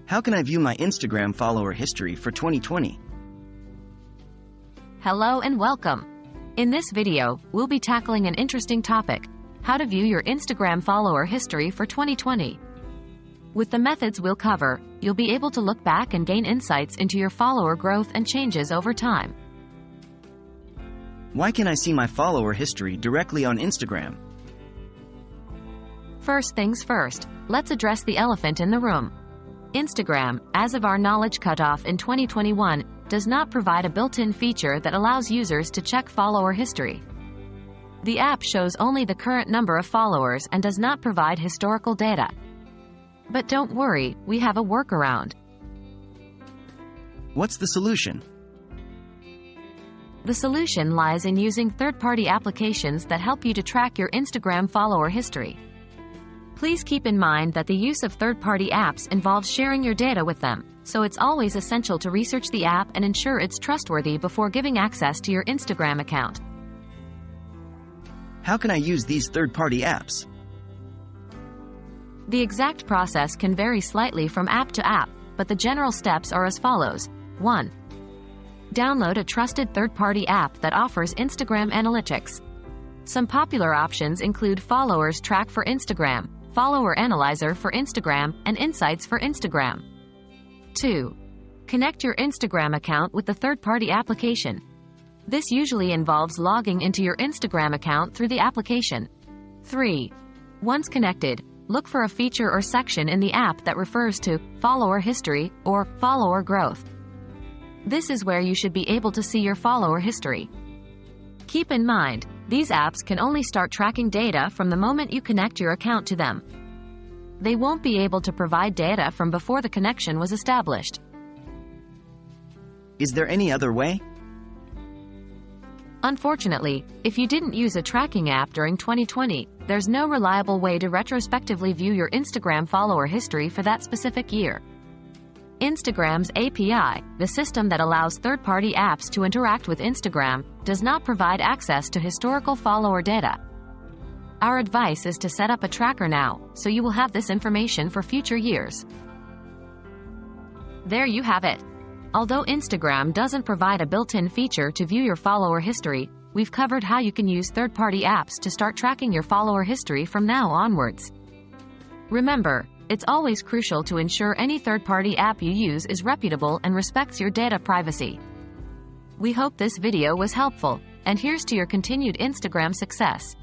How can I view my Instagram follower history for 2020? Hello and welcome. In this video, we'll be tackling an interesting topic: how to view your Instagram follower history for 2020. With the methods we'll cover, you'll be able to look back and gain insights into your follower growth and changes over time. Why can I see my follower history directly on Instagram? First things first, let's address the elephant in the room. Instagram, as of our knowledge cutoff in 2021, does not provide a built-in feature that allows users to check follower history. The app shows only the current number of followers and does not provide historical data. But don't worry, we have a workaround. What's the solution? The solution lies in using third-party applications that help you to track your Instagram follower history. Please keep in mind that the use of third-party apps involves sharing your data with them, so it's always essential to research the app and ensure it's trustworthy before giving access to your Instagram account. How can I use these third-party apps? The exact process can vary slightly from app to app, but the general steps are as follows. 1. Download a trusted third-party app that offers Instagram analytics. Some popular options include Followers Track for Instagram, Follower Analyzer for Instagram, and Insights for Instagram. 2. Connect your Instagram account with the third-party application. This usually involves logging into your Instagram account through the application. 3. Once connected, look for a feature or section in the app that refers to follower history or follower growth. This is where you should be able to see your follower history. Keep in mind, these apps can only start tracking data from the moment you connect your account to them. They won't be able to provide data from before the connection was established. Is there any other way? Unfortunately, if you didn't use a tracking app during 2020, there's no reliable way to retrospectively view your Instagram follower history for that specific year. Instagram's API, the system that allows third-party apps to interact with Instagram, does not provide access to historical follower data. Our advice is to set up a tracker now, so you will have this information for future years. There you have it. Although Instagram doesn't provide a built-in feature to view your follower history, we've covered how you can use third-party apps to start tracking your follower history from now onwards. Remember, it's always crucial to ensure any third-party app you use is reputable and respects your data privacy. We hope this video was helpful, and here's to your continued Instagram success.